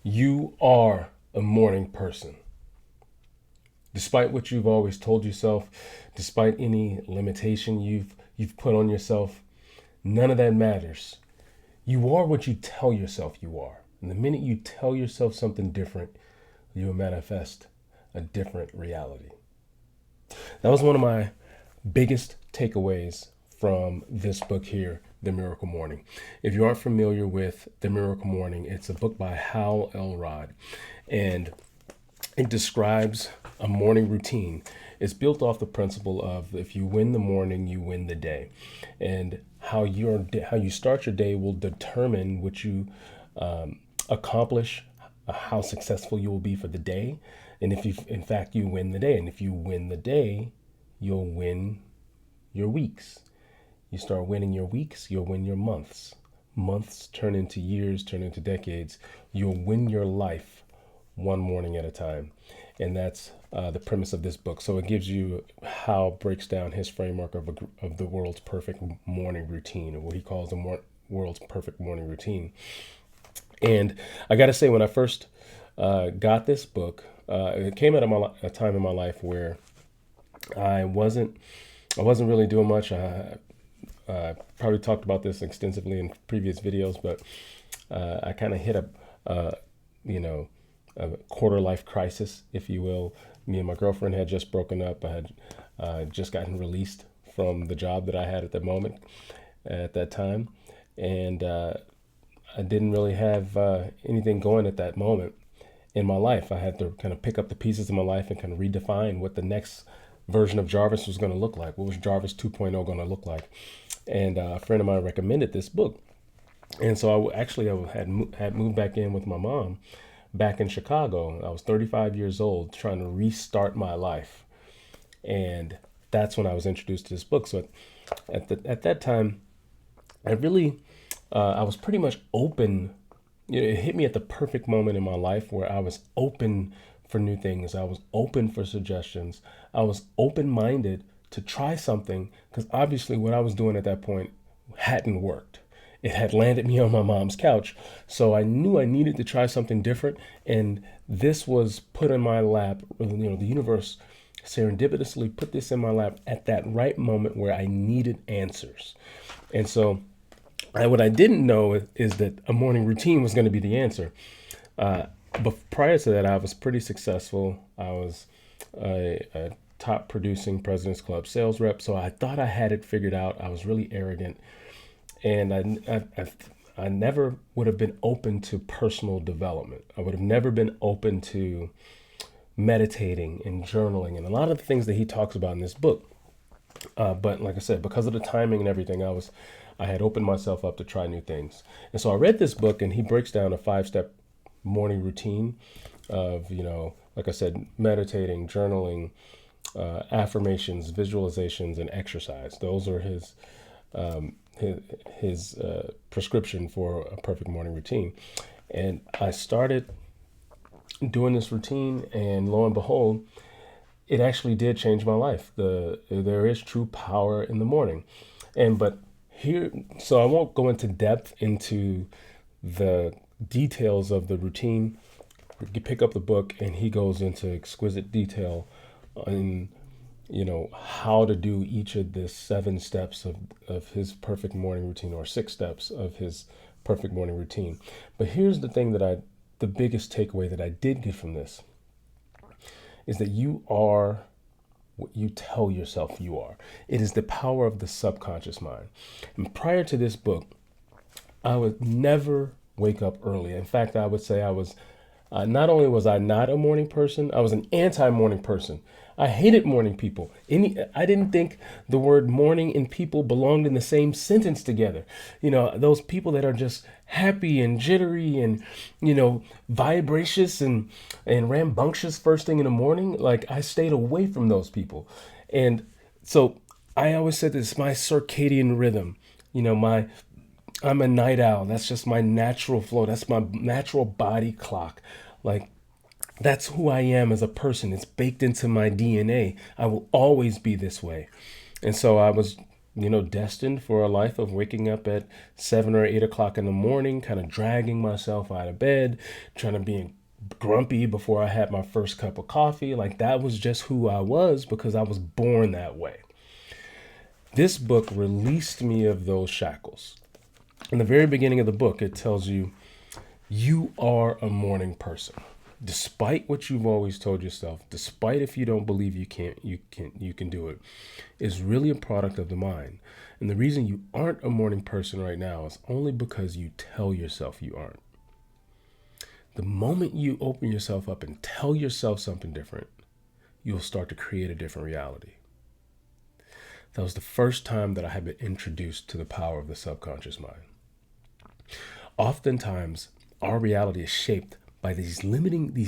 You are a morning person. Despite what you've always told yourself, despite any limitation you've put on yourself, none of that matters. You are what you tell yourself you are. And the minute you tell yourself something different, you will manifest a different reality. That was one of my biggest takeaways from this book here, The Miracle Morning. If you aren't familiar with The Miracle Morning, it's a book by Hal Elrod, and it describes a morning routine. It's built off the principle of if you win the morning, you win the day, and how you start your day will determine what you accomplish, how successful you will be for the day, and if you, in fact, you win the day. And if you win the day, you'll win your weeks. You start winning your weeks, you'll win your months. Months turn into years, turn into decades. You'll win your life one morning at a time. And that's the premise of this book. So it gives you how breaks down his framework of the world's perfect morning routine, or what he calls the world's perfect morning routine. And I got to say, when I first got this book, it came at a time in my life where I wasn't I wasn't really doing much. I probably talked about this extensively in previous videos, but I kind of hit uh, you know, a quarter life crisis, if you will. Me and my girlfriend had just broken up. I had just gotten released from the job that I had at the moment, at that time, and I didn't really have anything going at that moment in my life. I had to kind of pick up the pieces of my life and kind of redefine what the next version of Jarvis was going to look like. What was Jarvis 2.0 going to look like? And a friend of mine recommended this book. And so I had moved back in with my mom back in Chicago. I was 35 years old, trying to restart my life. And that's when I was introduced to this book. So at that time, I was pretty much open. It hit me at the perfect moment in my life where I was open for new things. I was open for suggestions. I was open minded to try something, because obviously what I was doing at that point hadn't worked. It had landed me on my mom's couch. So I knew I needed to try something different. And this was put in my lap. The universe serendipitously put this in my lap at that right moment where I needed answers. And so what I didn't know is that a morning routine was going to be the answer. But prior to that, I was pretty successful. I was a top producing President's Club sales rep. So I thought I had it figured out. I was really arrogant. And I never would have been open to personal development. I would have never been open to meditating and journaling and a lot of the things that he talks about in this book. But like I said, because of the timing and everything, I had opened myself up to try new things. And so I read this book, and he breaks down a 5-step morning routine of, like I said, meditating, journaling, affirmations, visualizations, and exercise. Those are his prescription for a perfect morning routine. And I started doing this routine, and lo and behold, it actually did change my life. There is true power in the morning. But here, so I won't go into depth into the details of the routine. You pick up the book, and he goes into exquisite detail on how to do each of the 7 steps of his perfect morning routine, or 6 steps of his perfect morning routine. But here's the thing the biggest takeaway that I did get from this is that you are what you tell yourself you are. It is the power of the subconscious mind. And prior to this book, I would never wake up early. In fact, I would say I was not only was I not a morning person, I was an anti-morning person. I hated morning people. I didn't think the word morning and people belonged in the same sentence together. Those people that are just happy and jittery and, vivacious and rambunctious first thing in the morning. Like, I stayed away from those people. And so I always said this, my circadian rhythm, I'm a night owl. That's just my natural flow. That's my natural body clock. Like, that's who I am as a person. It's baked into my DNA. I will always be this way. And so I was destined for a life of waking up at 7 or 8 o'clock in the morning, kind of dragging myself out of bed, trying to be grumpy before I had my first cup of coffee. Like, that was just who I was because I was born that way. This book released me of those shackles. In the very beginning of the book, it tells you, you are a morning person. Despite what you've always told yourself, despite if you don't believe you can do it, is really a product of the mind. And the reason you aren't a morning person right now is only because you tell yourself you aren't. The moment you open yourself up and tell yourself something different, you'll start to create a different reality. That was the first time that I had been introduced to the power of the subconscious mind. Oftentimes, our reality is shaped by these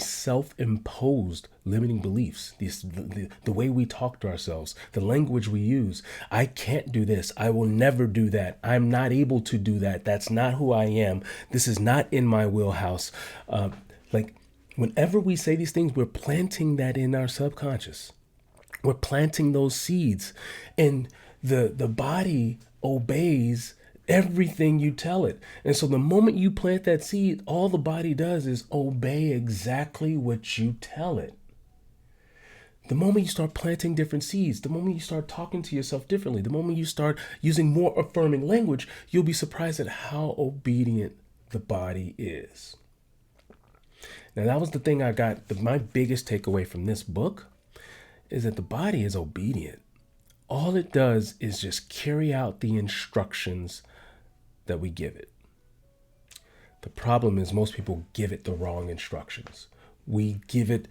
self-imposed limiting beliefs, the way we talk to ourselves, the language we use. I can't do this. I will never do that. I'm not able to do that. That's not who I am. This is not in my wheelhouse. Whenever we say these things, we're planting that in our subconscious. We're planting those seeds, and the body obeys everything you tell it. And so the moment you plant that seed, all the body does is obey exactly what you tell it. The moment you start planting different seeds, the moment you start talking to yourself differently, the moment you start using more affirming language, you'll be surprised at how obedient the body is. Now, that was the thing I got. My biggest takeaway from this book is that the body is obedient. All it does is just carry out the instructions that we give it. The problem is most people give it the wrong instructions. We give it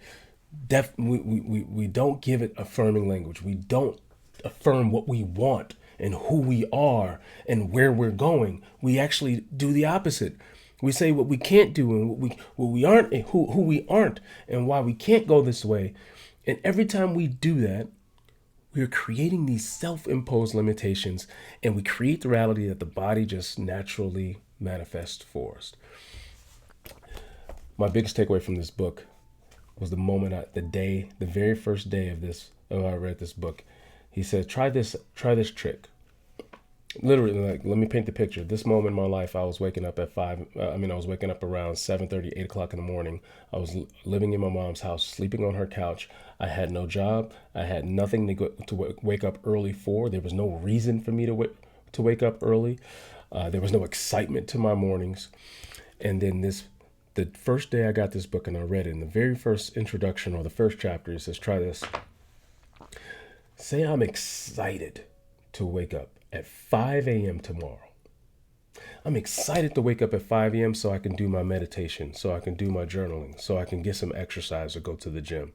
we don't give it affirming language. We don't affirm what we want and who we are and where we're going. We actually do the opposite. We say what we can't do and what we aren't, who we aren't, and why we can't go this way. And every time we do that, we're creating these self-imposed limitations, and we create the reality that the body just naturally manifests for us. My biggest takeaway from this book was the very first day I read this book. He said, try this trick. Literally, let me paint the picture. This moment in my life, I was waking up at I was waking up around 7:30, 8 o'clock in the morning. I was living in my mom's house, sleeping on her couch. I had no job. I had nothing to wake up early for. There was no reason for me to wake up early. There was no excitement to my mornings. And then the first day I got this book and I read it, in the very first introduction or the first chapter, it says, try this. Say I'm excited to wake up at 5 a.m. tomorrow. I'm excited to wake up at 5 a.m. so I can do my meditation, so I can do my journaling, so I can get some exercise or go to the gym.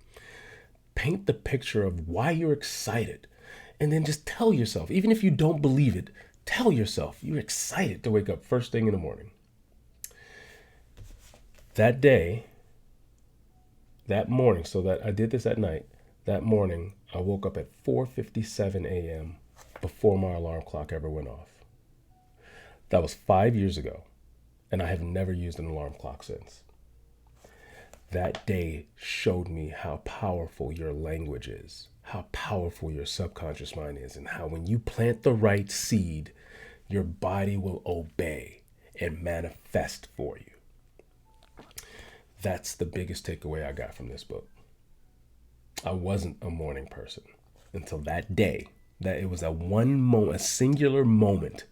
Paint the picture of why you're excited, and then just tell yourself, even if you don't believe it, tell yourself you're excited to wake up first thing in the morning. That day, that morning, so that I did this at night, that morning, I woke up at 4:57 a.m. before my alarm clock ever went off. That was 5 years ago, and I have never used an alarm clock since. That day showed me how powerful your language is, how powerful your subconscious mind is, and how when you plant the right seed, your body will obey and manifest for you. That's the biggest takeaway I got from this book. I wasn't a morning person until that day. That it was a singular moment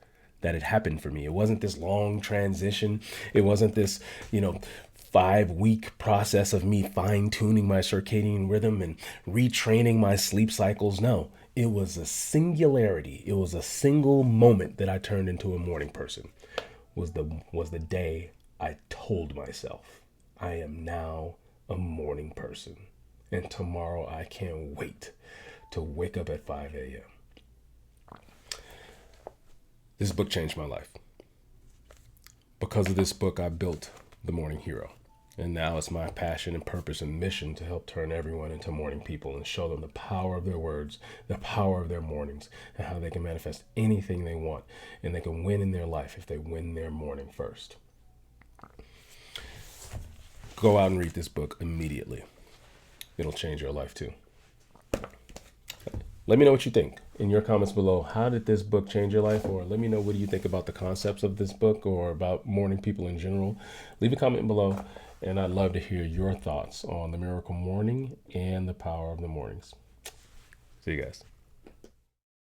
that had happened for me. It wasn't this long transition. It wasn't this, 5-week process of me fine-tuning my circadian rhythm and retraining my sleep cycles. No, it was a singularity. It was a single moment that I turned into a morning person. Was the day I told myself, I am now a morning person. And tomorrow I can't wait to wake up at 5 a.m. This book changed my life. Because of this book, I built The Morning Hero. And now it's my passion and purpose and mission to help turn everyone into morning people and show them the power of their words, the power of their mornings, and how they can manifest anything they want. And they can win in their life if they win their morning first. Go out and read this book immediately. It'll change your life too. Let me know what you think in your comments below. How did this book change your life? Or let me know, what do you think about the concepts of this book or about morning people in general? Leave a comment below, and I'd love to hear your thoughts on the miracle morning and the power of the mornings. See you guys.